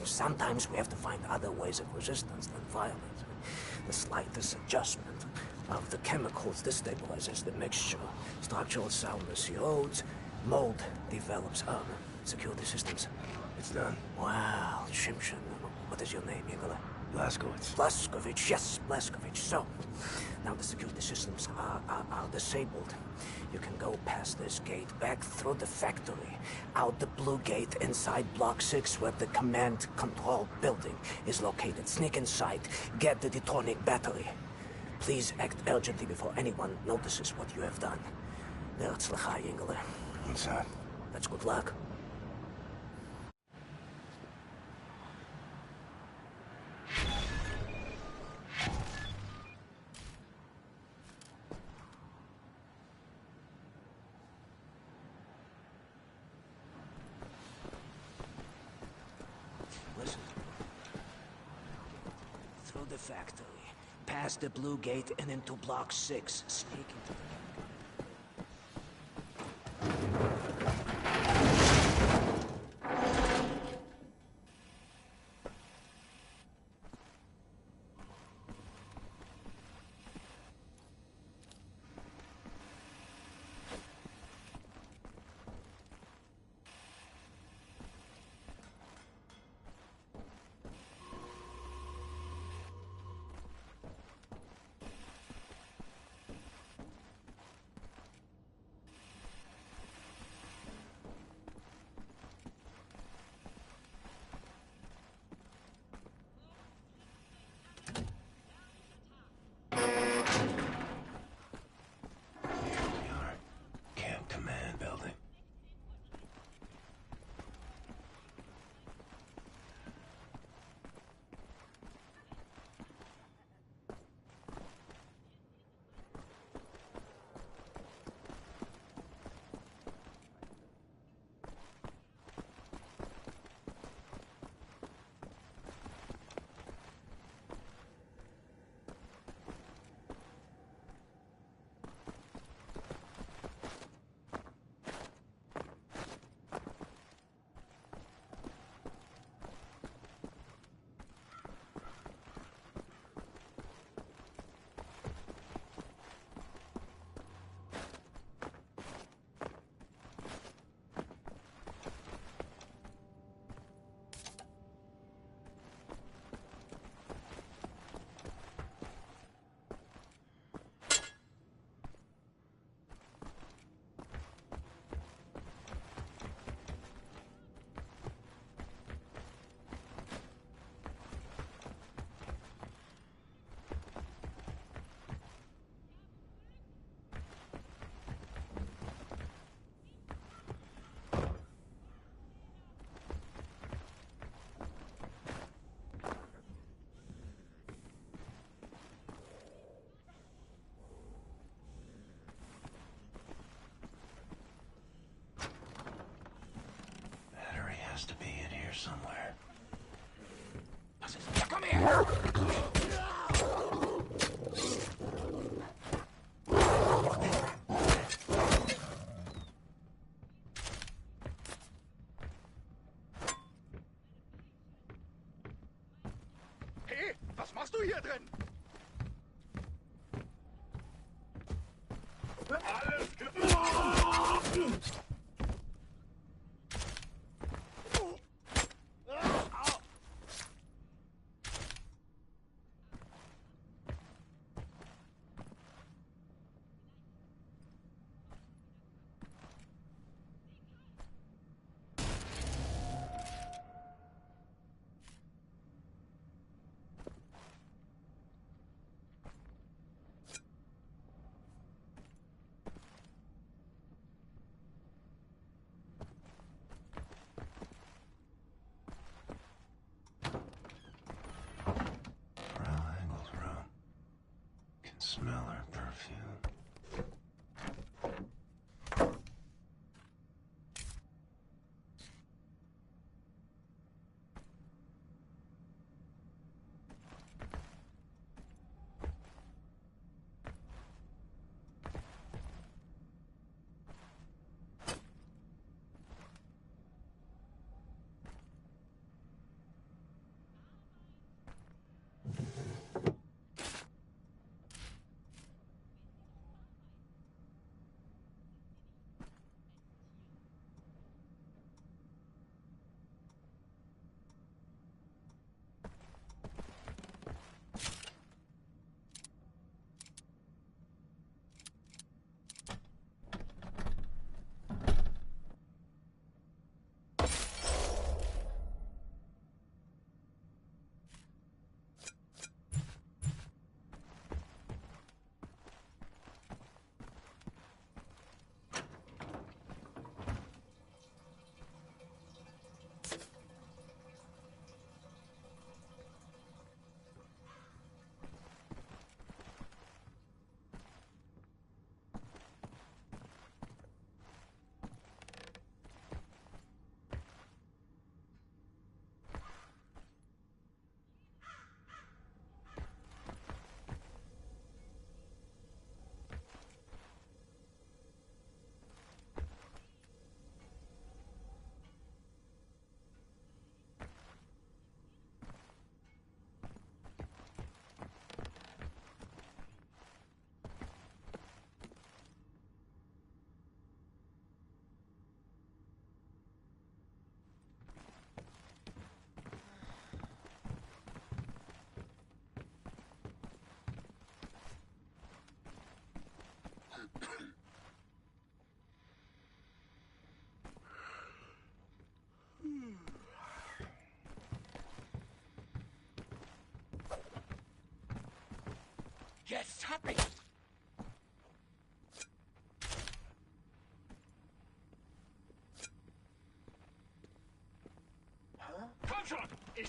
Sometimes we have to find other ways of resistance than violence. The slightest adjustment of the chemicals destabilizes the mixture. Structural soundness erodes, mold develops. Security systems. It's done. Wow, Shimshin. What is your name, Igor? Blazkowicz. Blazkowicz, yes, Blazkowicz. So, now the security systems are disabled. You can go past this gate, back through the factory, out the blue gate inside Block 6 where the command control building is located. Sneak inside, get the detonic battery. Please act urgently before anyone notices what you have done. Ve'atzlacha, Ingele. Inside. That's good luck. Listen. Through the factory, past the blue gate and into Block 6, sneak into the... Has to be in here somewhere. Come here! Hey, was machst du hier drin? Alles klar! Smell her perfume. Jetzt hab ich. Komm schon! Ich...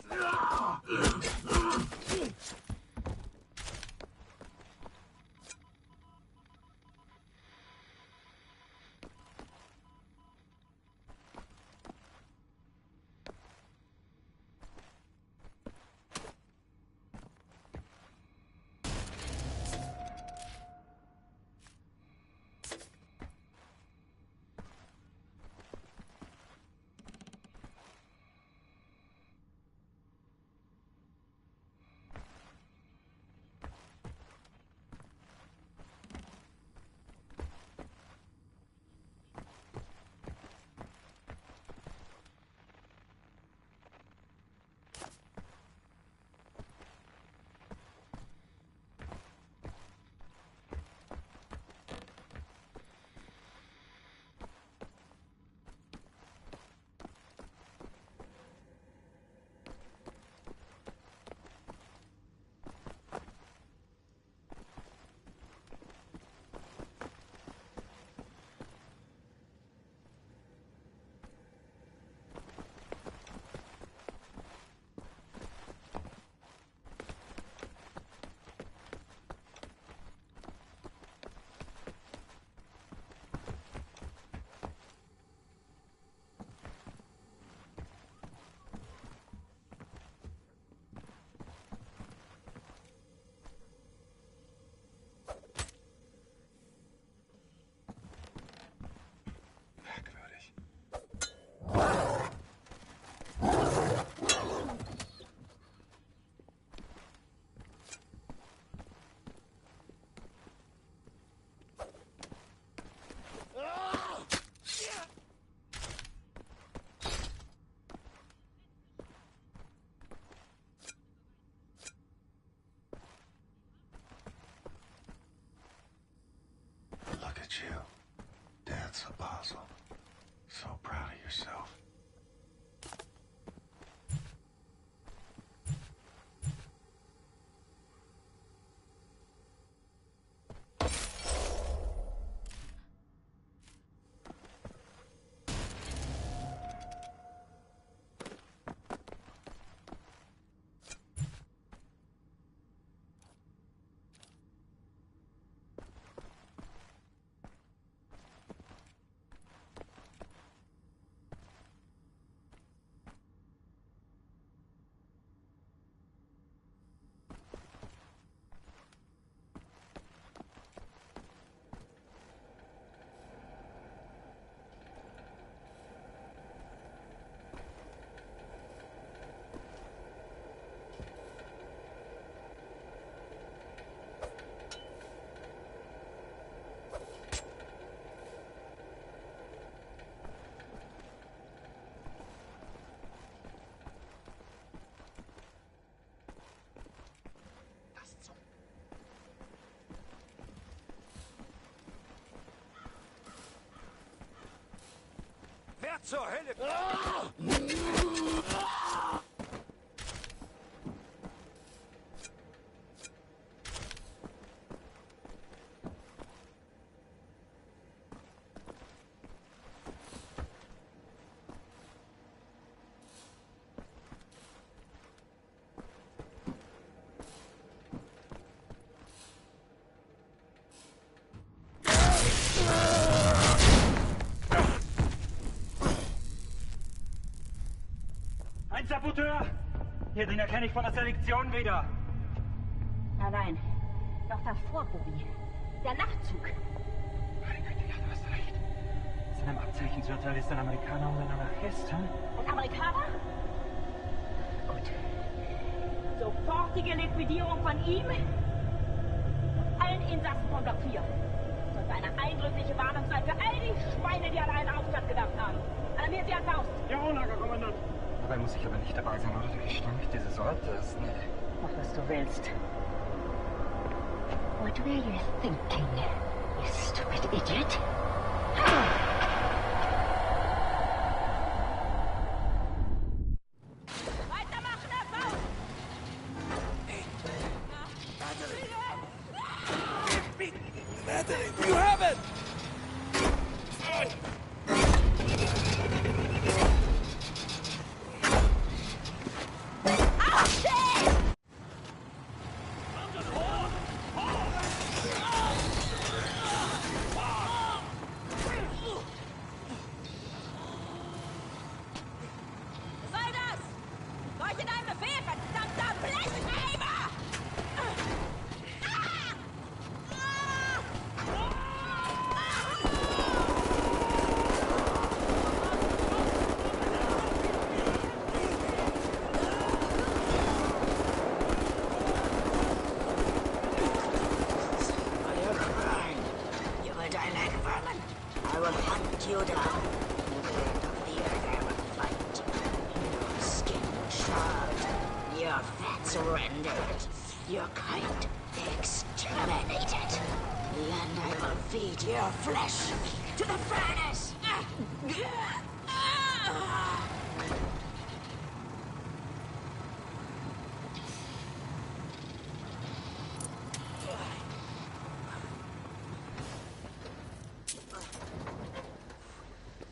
Look at you. Dad's apostle. So proud of yourself. Wer zur Hölle... Ein Saboteur! Hier, den erkenne ich von der Selektion wieder. Nein, noch davor, Bobby. Der Nachtzug. Meine Güte, ja, du hast recht. Seinem Abzeichensurteil ist ein Amerikaner und ein Anarchist, hm? Ein Amerikaner? Gut. Sofortige Liquidierung von ihm und allen Insassen von Block 4. Das sollte eine eindrückliche Warnung sein für all die Schweine, die an einen Aufstand gedacht haben. Alarmiert sie an Faust. Jawohl, Lagerkommandant. Dabei muss ich aber nicht dabei sein, oder? Der Gestank dieses Ortes, nee. Mach, was du willst. What were you thinking, you stupid idiot? Weitermachen, Herr Faust! surrendered, your kind exterminated, and I will feed your flesh to the furnace.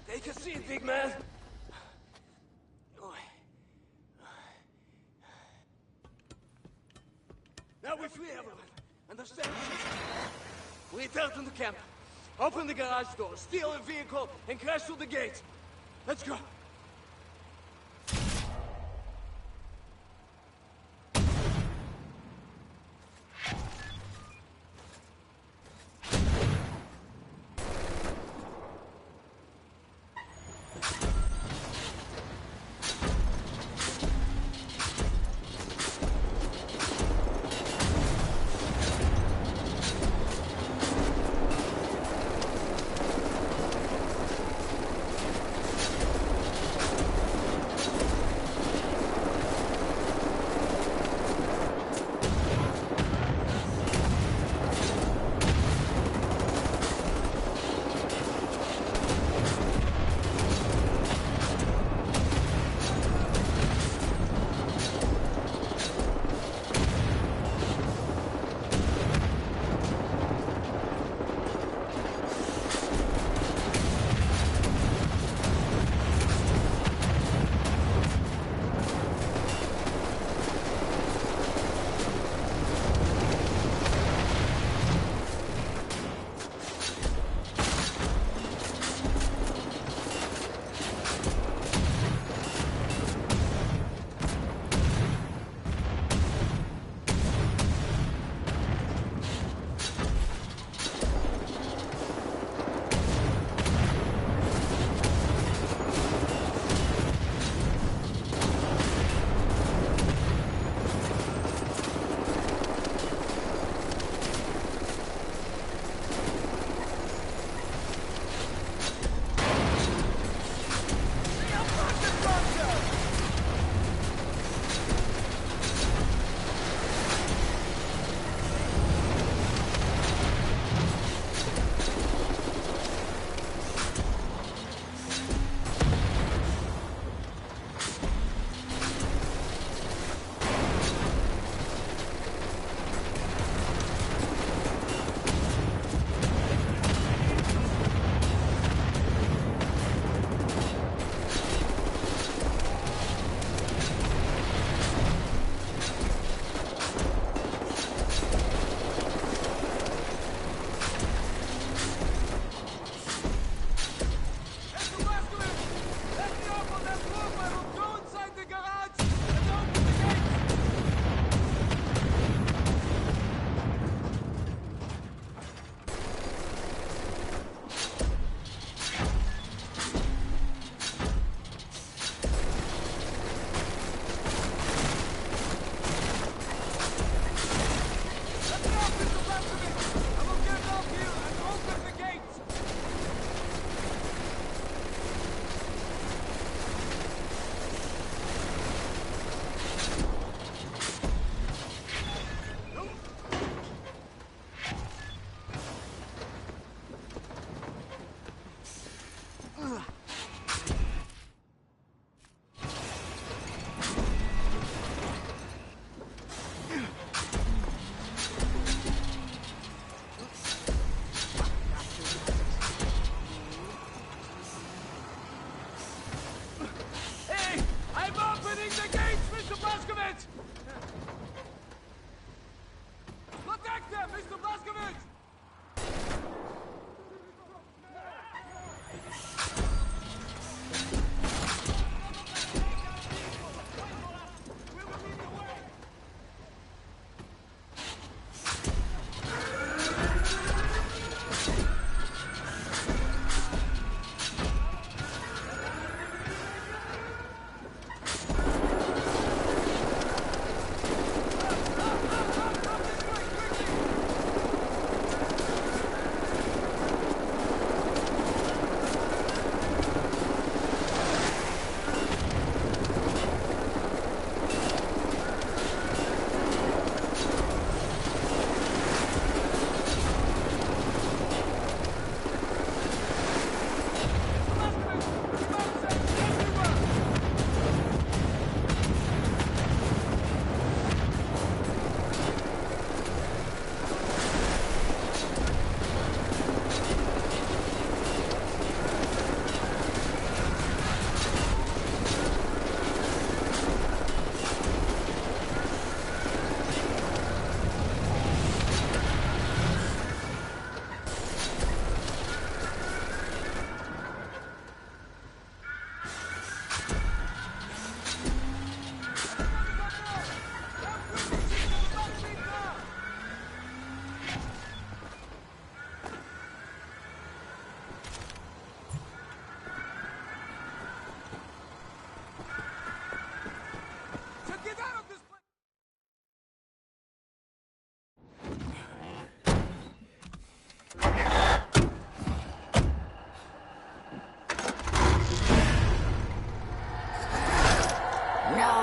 Take a seat, big man. Now we free everyone. Understand? We return to the camp. Open the garage door, steal a vehicle, and crash through the gate. Let's go.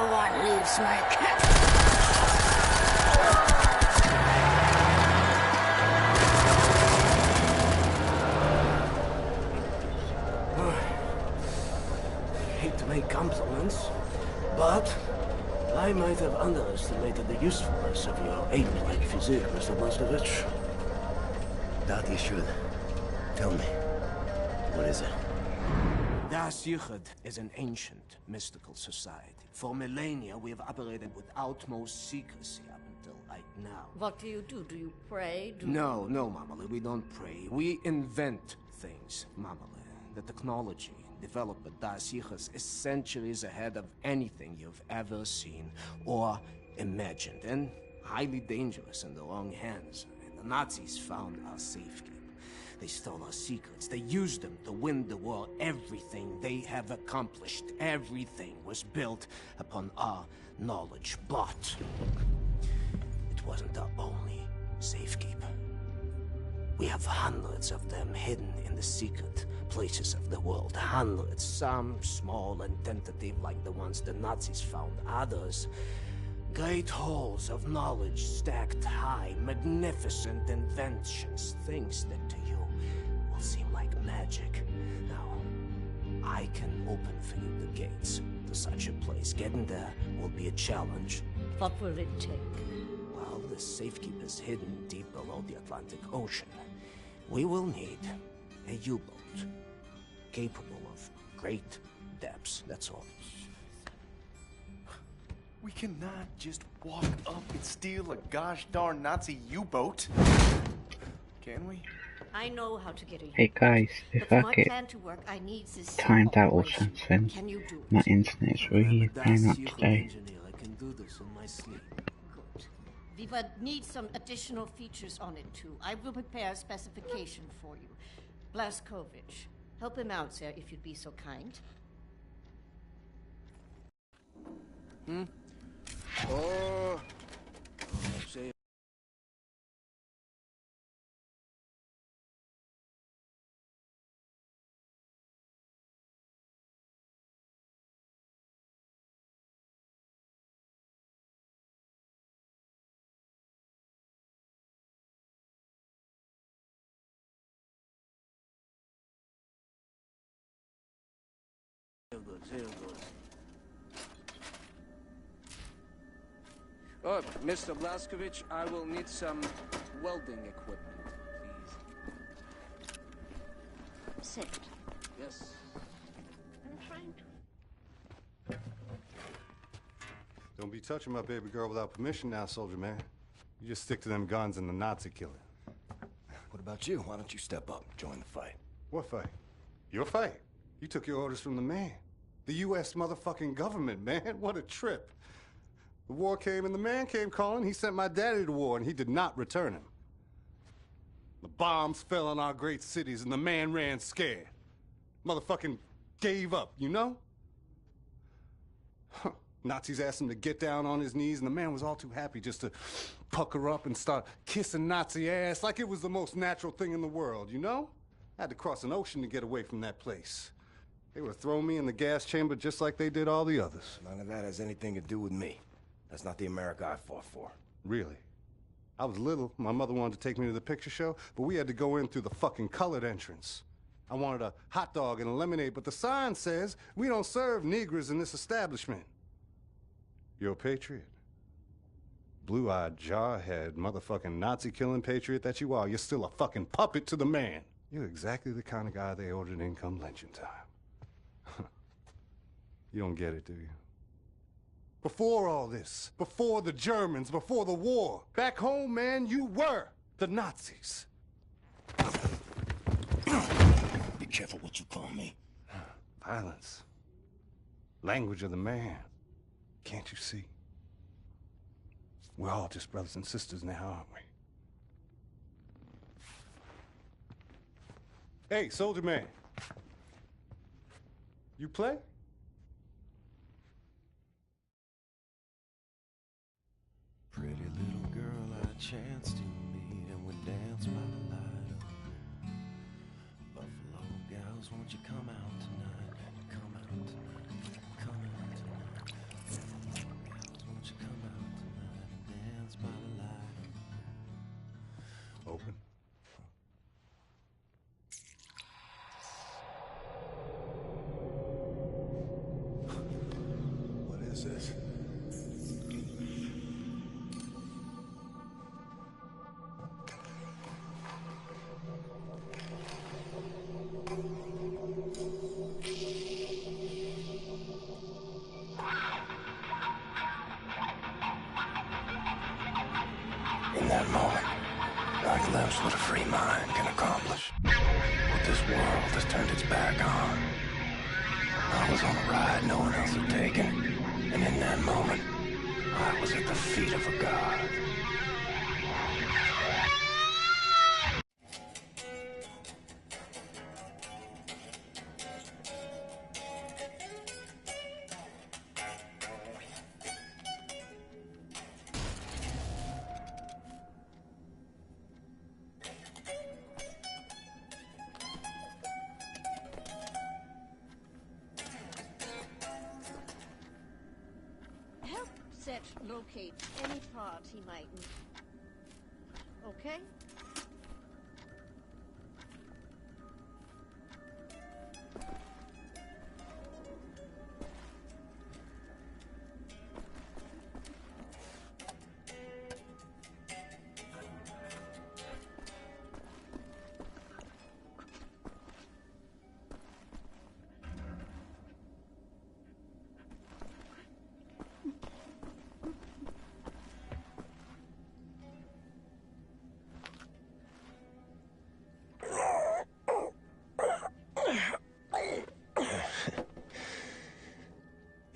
No one leaves my camp. Hate to make compliments, but I might have underestimated the usefulness of your ape-like physique, Mr. Blazkowicz. Doubt you should. Tell me, what is it? Das Yichud is an ancient, mystical society. For millennia, we have operated with utmost secrecy up until right now. What do? Do you pray? No, Mamale, we don't pray. We invent things, Mamale. The technology developed by Das Yichud is centuries ahead of anything you've ever seen or imagined, and highly dangerous in the wrong hands. And the Nazis found our safekeeping. They stole our secrets. They used them to win the war. Everything they have accomplished, everything was built upon our knowledge. But it wasn't our only safekeeper. We have hundreds of them hidden in the secret places of the world. Hundreds, some small and tentative like the ones the Nazis found. Others, great halls of knowledge stacked high, magnificent inventions, things that to you will seem like magic. Now, I can open for you the gates to such a place. Getting there will be a challenge. What will it take? Well, the safekeeper is hidden deep below the Atlantic Ocean. We will need a U-boat capable of great depths, that's all. We cannot just walk up and steal a gosh darn Nazi U-boat. Can we? I know how to get a Hey guys, if I get plan to work, I need this timed out or operation. something, Can you do my it? internet is really playing up today. I can do this in my sleep. Good. We would need some additional features on it too. I will prepare a specification for you. Blazkowicz, help him out, sir, if you'd be so kind. Oh, say good. Oh, Mr. Blazkowicz, I will need some welding equipment, please. Sit. Yes. I'm trying to. Don't be touching my baby girl without permission now, soldier man. You just stick to them guns and the Nazi killing. What about you? Why don't you step up and join the fight? What fight? Your fight. You took your orders from the man. The U.S. motherfucking government, man. What a trip. The war came and the man came calling. He sent my daddy to war and he did not return him. The bombs fell on our great cities and the man ran scared. Motherfucking gave up, you know? Huh. Nazis asked him to get down on his knees and the man was all too happy just to pucker up and start kissing Nazi ass like it was the most natural thing in the world, you know? I had to cross an ocean to get away from that place. They would have thrown me in the gas chamber just like they did all the others. None of that has anything to do with me. That's not the America I fought for. Really? I was little. My mother wanted to take me to the picture show, but we had to go in through the fucking colored entrance. I wanted a hot dog and a lemonade, but the sign says we don't serve Negroes in this establishment. You're a patriot. Blue-eyed, jarhead, motherfucking Nazi-killing patriot that you are. You're still a fucking puppet to the man. You're exactly the kind of guy they ordered in come lynching time. You don't get it, do you? Before all this, before the Germans, before the war, back home, man, you were the Nazis. Be careful what you call me. Violence. Language of the man. Can't you see? We're all just brothers and sisters now, aren't we? Hey, soldier man. You play? Pretty little girl I chanced to meet and we danced by the light of Buffalo gals, won't you come out tonight? Come out tonight. Come out tonight. this is. In that moment, I glimpsed what a free mind can accomplish. What this world has turned its back on. I was on a ride no one else had taken, and in that moment, I was at the feet of a god. Help Set locate any part he might need. Okay?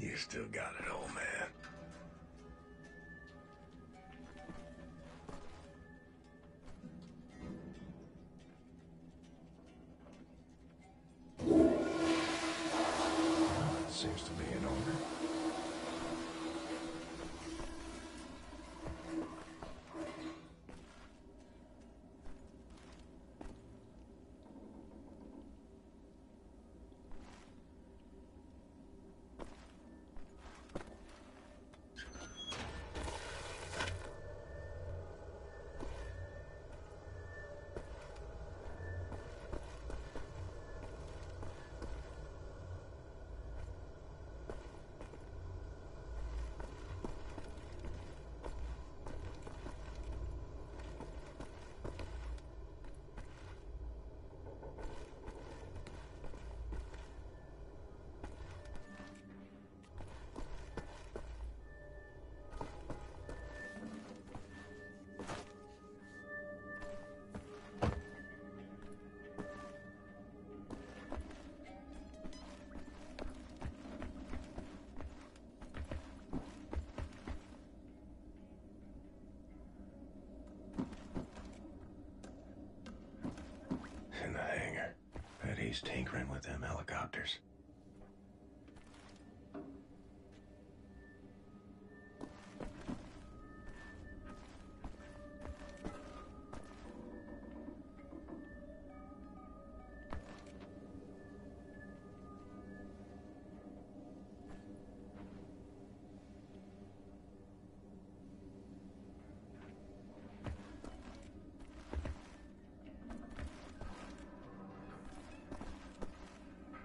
You still got it, old man. Seems to be in order. In the hangar. Bet he's tinkering with them helicopters.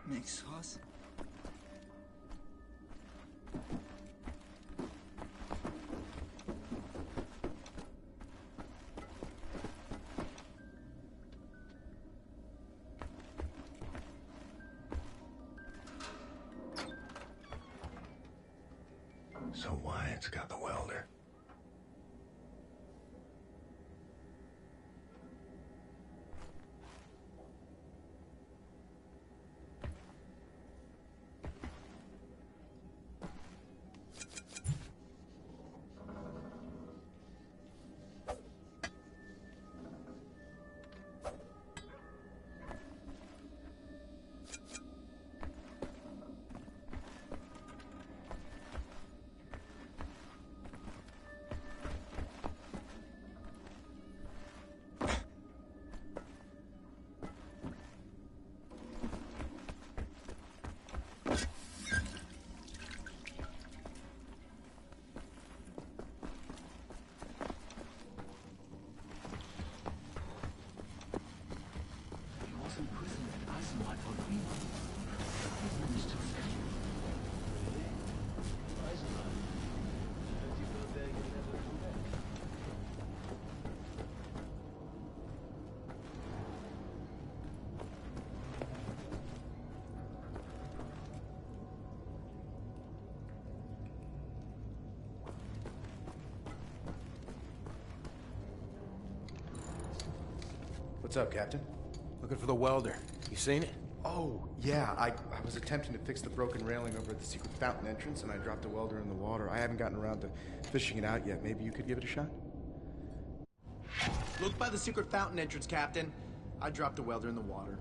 Nichts raus. So Wyatt's got the welder. What's up, Captain? Looking for the welder. You seen it? Oh, yeah. I was attempting to fix the broken railing over at the secret fountain entrance, and I dropped a welder in the water. I haven't gotten around to fishing it out yet. Maybe you could give it a shot? Look by the secret fountain entrance, Captain. I dropped a welder in the water.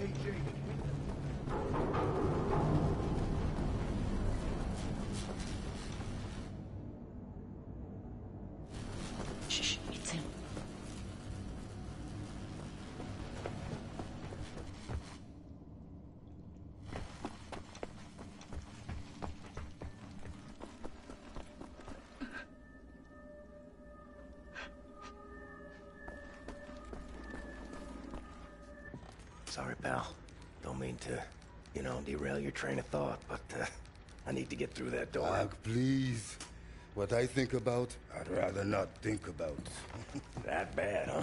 Hey, Jake. Shh, it's him. Sorry, pal. Don't mean to, derail your train of thought, but I need to get through that door. Doc, please. What I think about, I'd rather not think about. That bad, huh?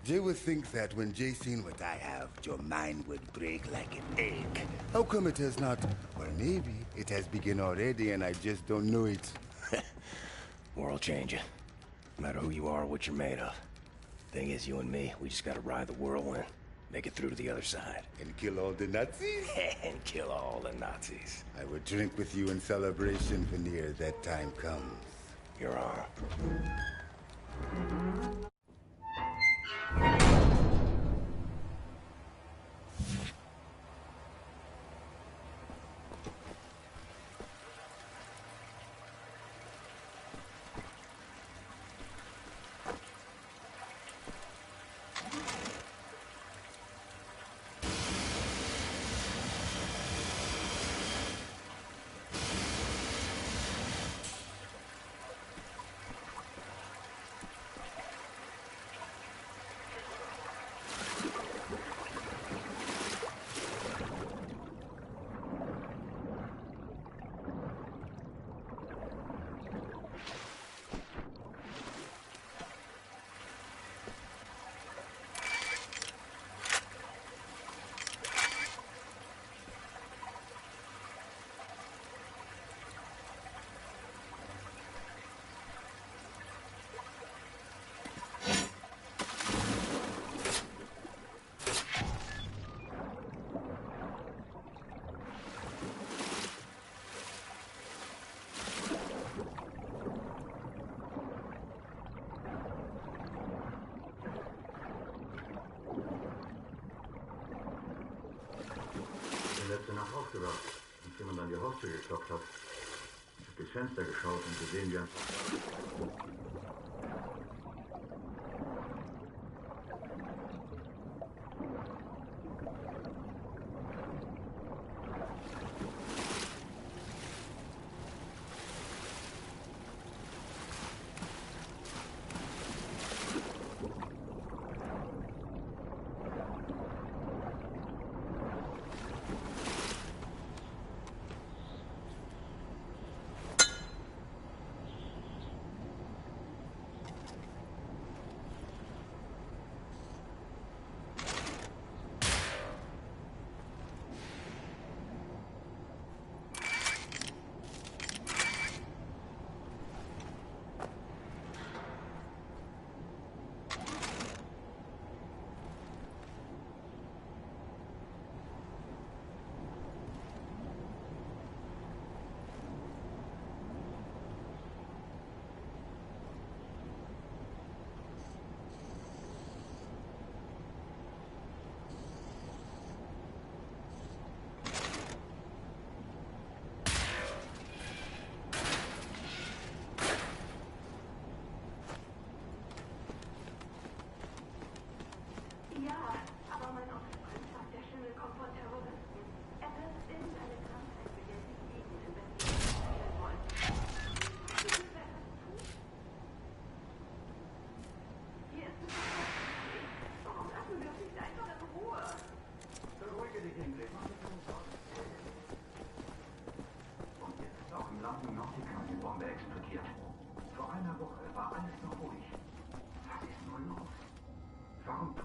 Jay would think that when Jay seen what I have, your mind would break like an egg. How come it has not? Well, maybe it has begun already and I just don't know it. World changing. No matter who you are or what you're made of. Thing is, you and me, we just gotta ride the whirlwind. Make it through to the other side. And kill all the Nazis? And kill all the Nazis. I would drink with you in celebration, Veneer, that time comes. You're on. Letzte Nacht aufgewacht, als jemand an die Haustür geklopft hat. Ich hab durchs Fenster geschaut und gesehen, wie ein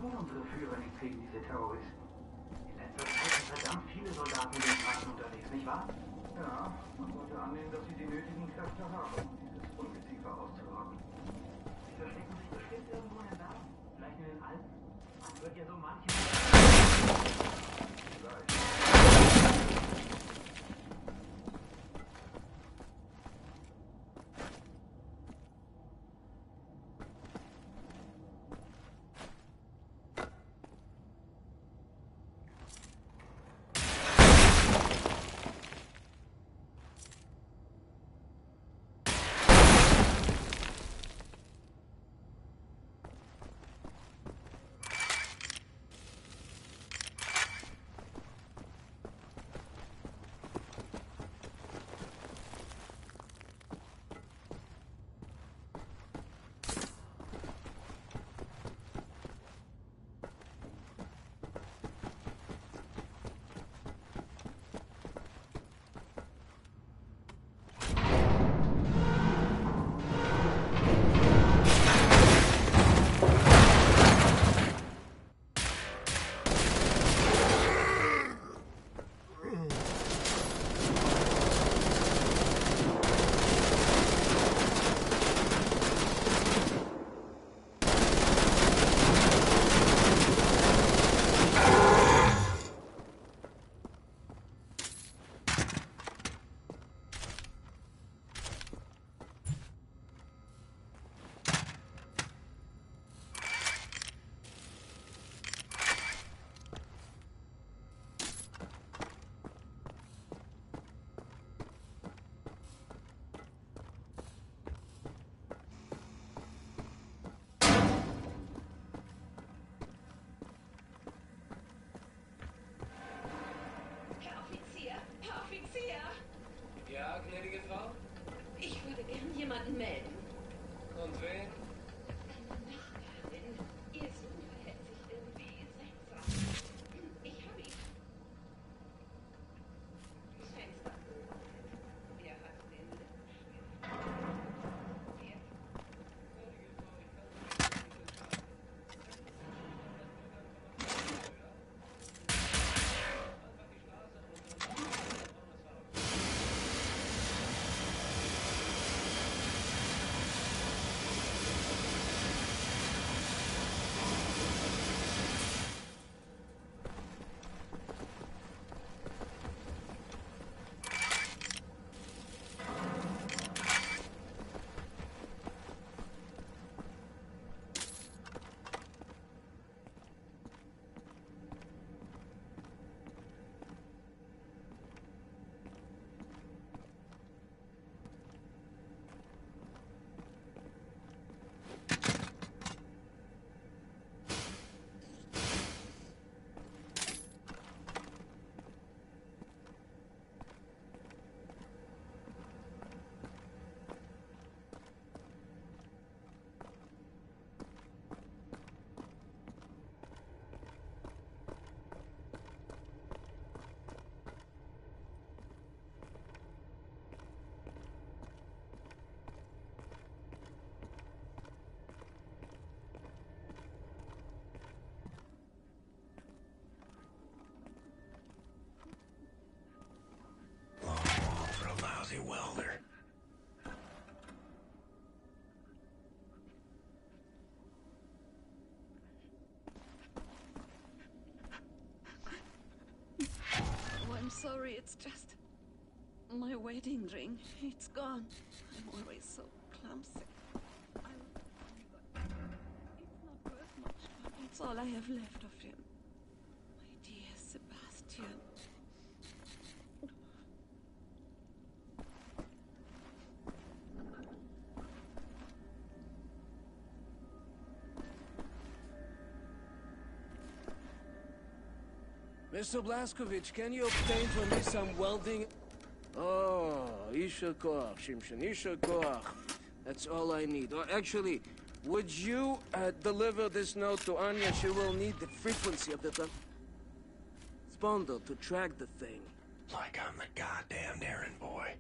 tun unsere Führer nicht gegen diese Terroristen? In letzter Zeit sind verdammt viele Soldaten in den Straßen unterwegs, nicht wahr? Ja, man sollte annehmen, dass Sie die nötigen Kräfte haben, um dieses Ungeziefer auszurotten. Sie verstecken sich bestimmt irgendwo in den Bergen, vielleicht in den Alpen. Man wird ja so manches... jemanden melden. Und wen? Eine Nachbarin. Ihr Sohn verhält sich irgendwie seltsam. Ich habe ihn. Fenster beobachtet. Er hat den welder. Oh, I'm sorry, it's just my wedding ring. It's gone. I'm always so clumsy. It's not worth much, but it's all I have left of him. My dear Sebastian. Mr. Blazkowicz, can you obtain for me some welding? Oh, Isha Koach, Shimshon, Isha Koach. That's all I need. Or actually, would you deliver this note to Anya? She will need the frequency of the spondle to track the thing. Like I'm the goddamn errand boy.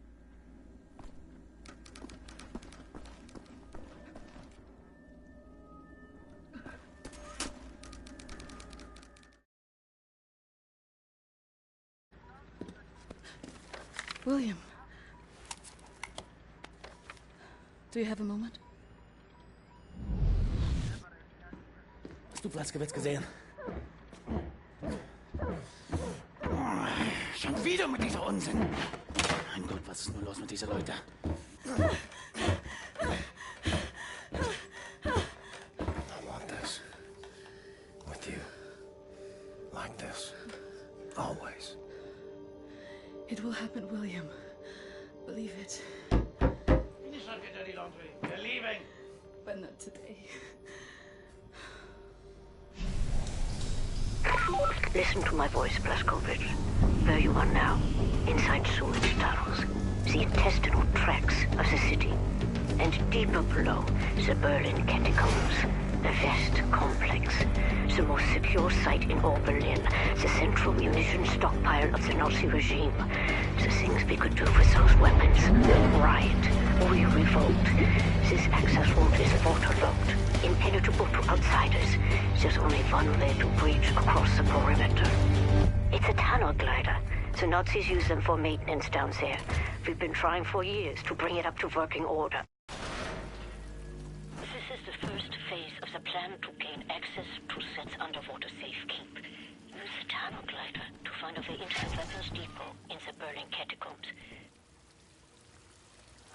William. Do you have a moment? Hast du Blaskowitz gesehen? Schon wieder mit dieser Unsinn. Mein Gott, was ist nur los mit diesen Leuten? I want this. With you. Like this. Always. It will happen, William. Believe it. Finish up your dirty laundry. We're leaving. But not today. Listen to my voice, Blazkowicz. Where you are now, inside sewage tunnels, the intestinal tracts of the city, and deeper below, the Berlin catacombs, the West complex, the most secure site in all Berlin, the central munition stockpile of the Nazi regime. The things we could do with those weapons. Riot. We revolt. This access route is waterlogged, impenetrable to outsiders. There's only one way to breach across the perimeter. It's a tunnel glider. The Nazis use them for maintenance down there. We've been trying for years to bring it up to working order. This is the first phase of the plan to gain access to Set's underwater safekeep. Use the tunnel glider to find a way into the weapons depot in the Berlin catacombs.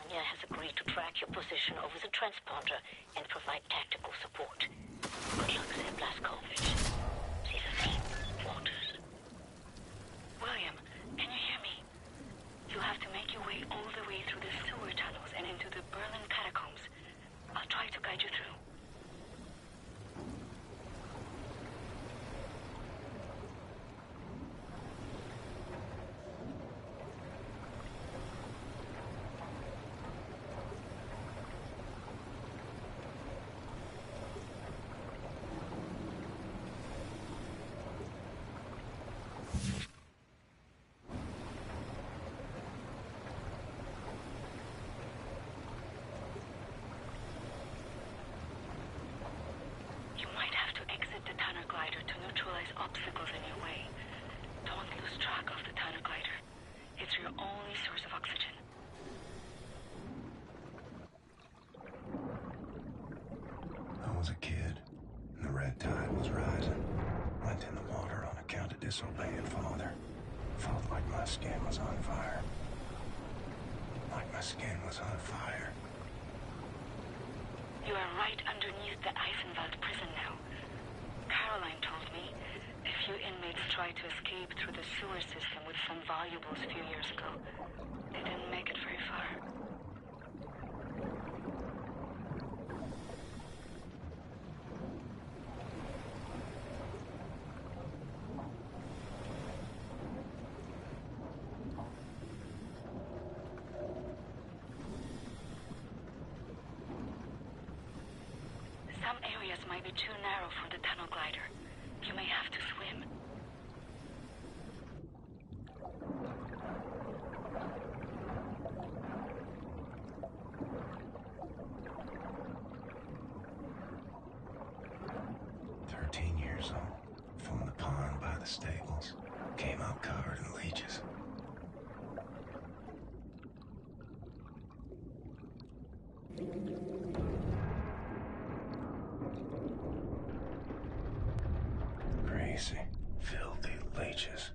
Anya has agreed to track your position over the transponder and provide tactical support. Good luck there, Blazkowicz. See the deep waters. William, can you hear me? You have to make your way all the way through the sewer tunnels and into the Berlin catacombs. I'll try to guide you through. Obstacles in your way. Don't lose track of the tunnel glider. It's your only source of oxygen. I was a kid, and the red tide was rising. Went in the water on account of disobeying father. Felt like my skin was on fire. Like my skin was on fire. You are right underneath the Eifenwald prison now. Caroline told me a few inmates tried to escape through the sewer system with some valuables a few years ago. They didn't make it very far. Some areas might be too narrow for the tunnel glider. You may have to swim. Years old, from the pond by the stables, came out covered in leeches. Crazy, filthy leeches.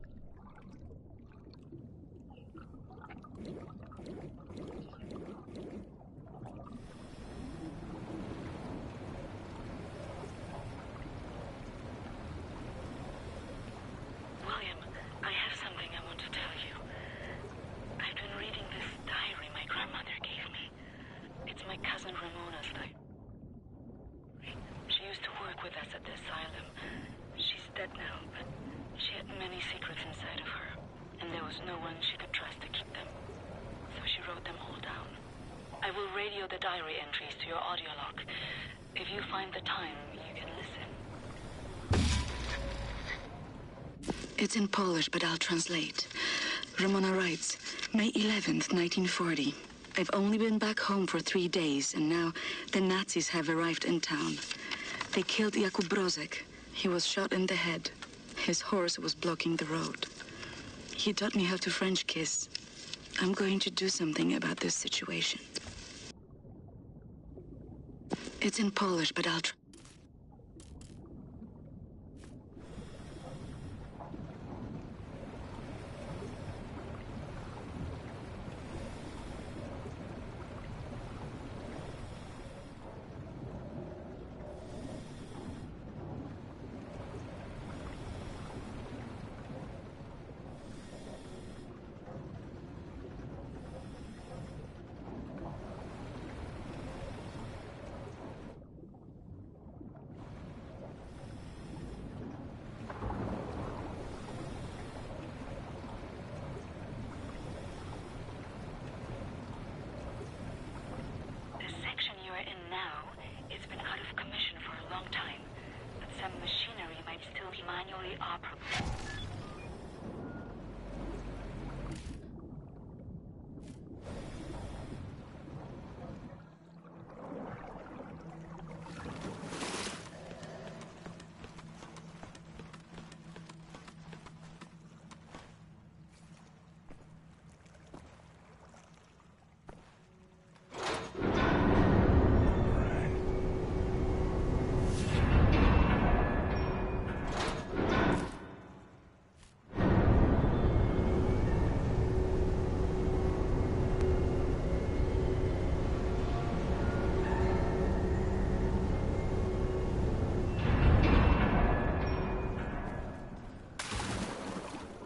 The diary entries to your audio log. If you find the time, you can listen. It's in Polish, but I'll translate. Ramona writes, May 11th, 1940. I've only been back home for 3 days, and now the Nazis have arrived in town. They killed Jakub Brozek. He was shot in the head. His horse was blocking the road. He taught me how to French kiss. I'm going to do something about this situation. It's in Polish, but I'll try. Manually operable.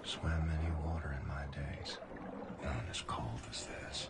Swam many water in my days. None as cold as this.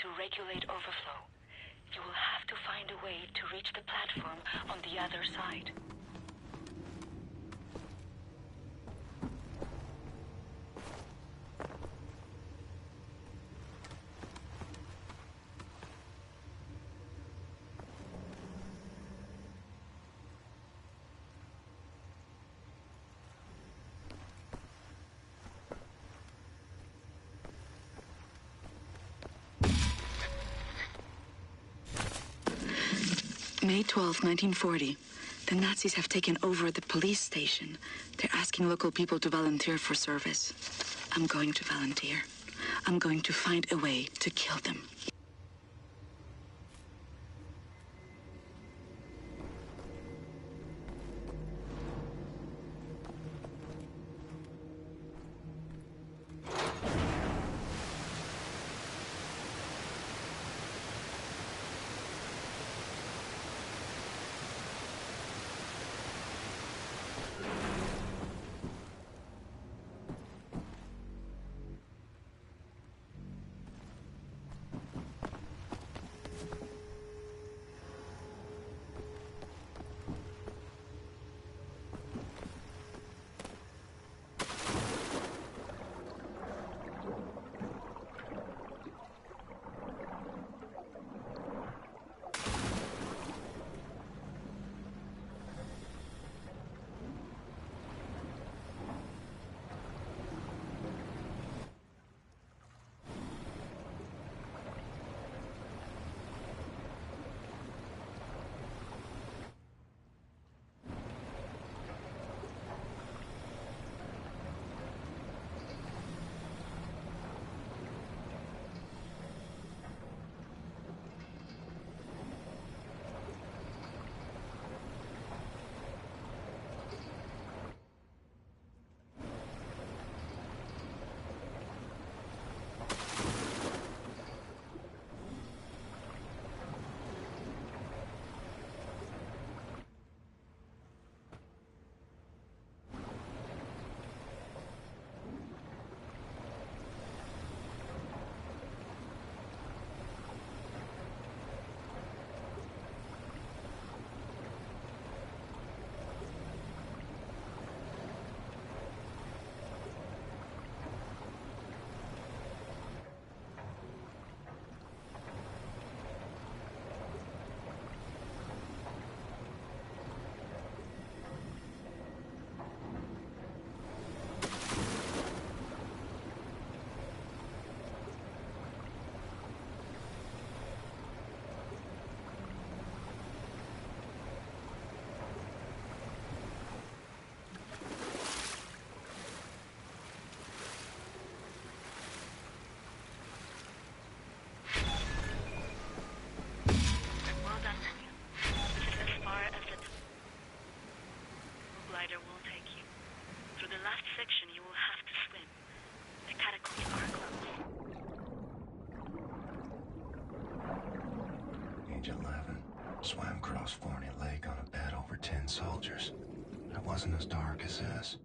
To regulate overflow. You will have to find a way to reach the platform on the other side. May 12, 1940. The Nazis have taken over the police station. They're asking local people to volunteer for service. I'm going to volunteer. I'm going to find a way to kill them. and soldiers. It wasn't as dark as this.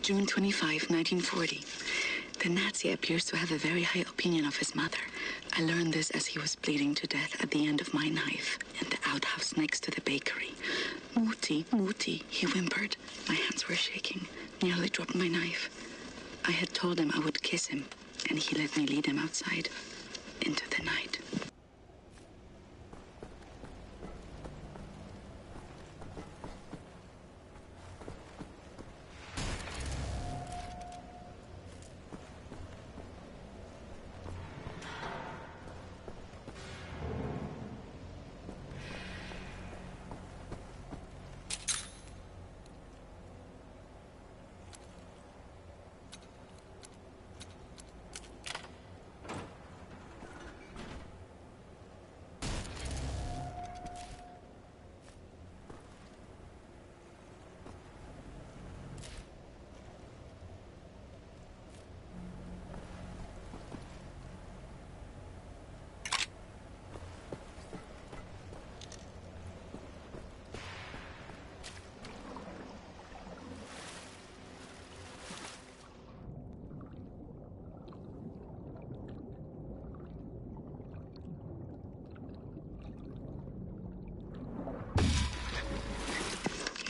June 25, 1940. The Nazi appears to have a very high opinion of his mother. I learned this as he was bleeding to death at the end of my knife in the outhouse next to the bakery. Mutti, Mutti, he whimpered. My hands were shaking, nearly dropped my knife. I had told him I would kiss him, and he let me lead him outside into the night.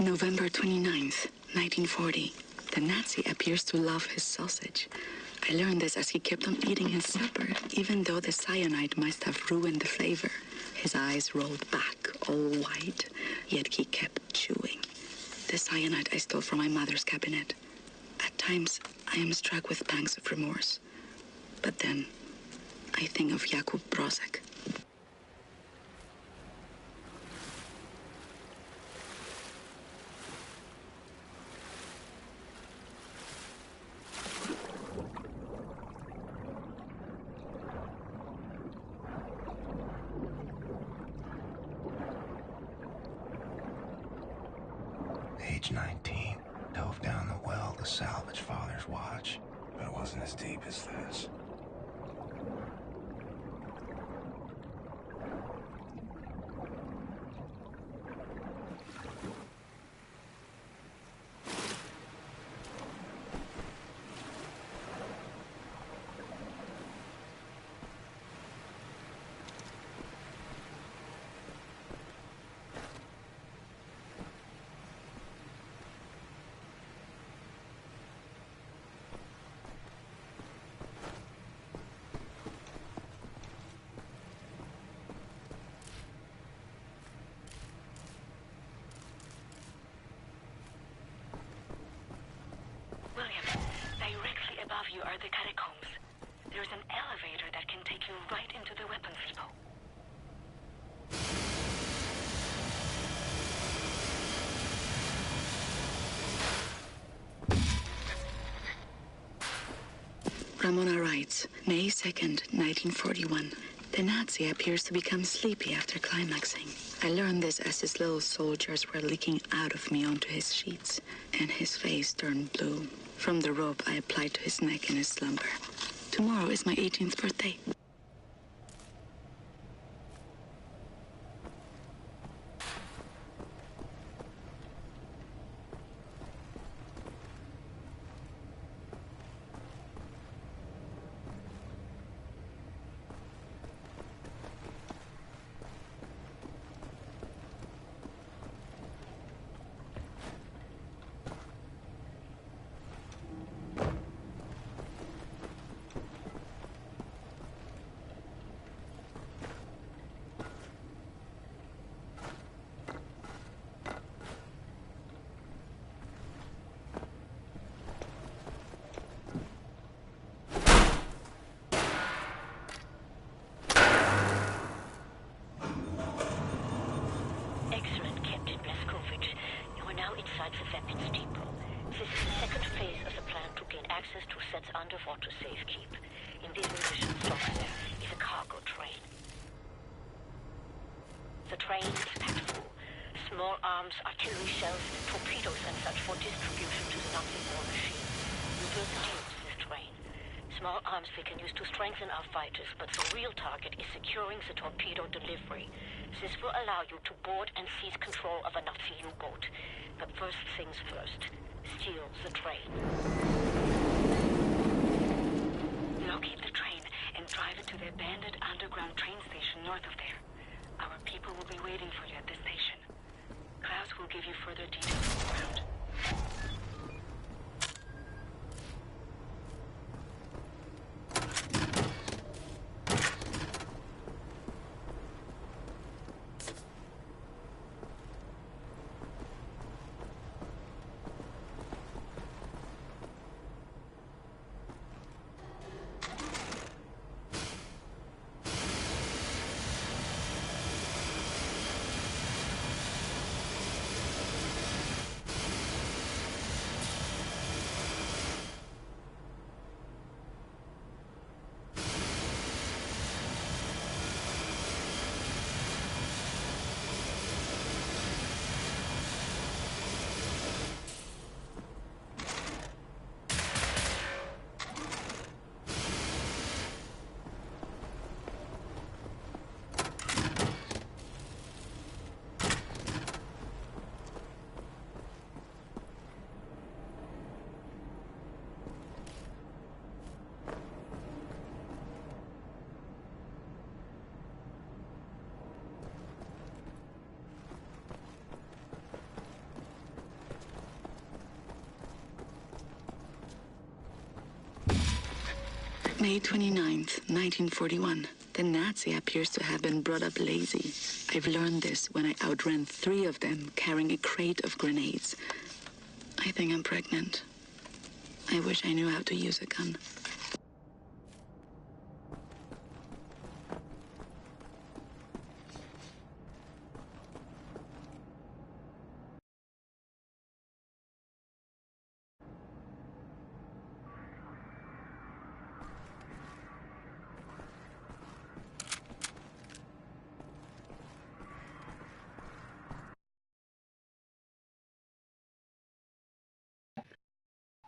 November 29th, 1940. The Nazi appears to love his sausage. I learned this as he kept on eating his supper, even though the cyanide must have ruined the flavor. His eyes rolled back, all white, yet he kept chewing. The cyanide I stole from my mother's cabinet. At times, I am struck with pangs of remorse. But then, I think of Jakub Brozek. Age 19, dove down the well to salvage Father's watch, but it wasn't as deep as this. Above you are the catacombs. There's an elevator that can take you right into the weapons depot. Ramona writes, May 2nd, 1941. The Nazi appears to become sleepy after climaxing. I learned this as his little soldiers were leaking out of me onto his sheets, and his face turned blue. From the rope I applied to his neck in his slumber. Tomorrow is my 18th birthday. train is packed full. Small arms, artillery shells, torpedoes and such for distribution to the Nazi war machine. We will steal this train. Small arms we can use to strengthen our fighters, but the real target is securing the torpedo delivery. This will allow you to board and seize control of a Nazi U-boat. But first things first, steal the train. Locate the train and drive it to the abandoned underground train station north of there. Our people will be waiting for you at the station. Klaus will give you further details on the route. May 29th, 1941. The Nazi appears to have been brought up lazy. I've learned this when I outran 3 of them carrying a crate of grenades. I think I'm pregnant. I wish I knew how to use a gun.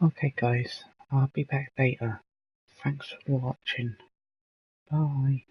Okay guys, I'll be back later. Thanks for watching. Bye.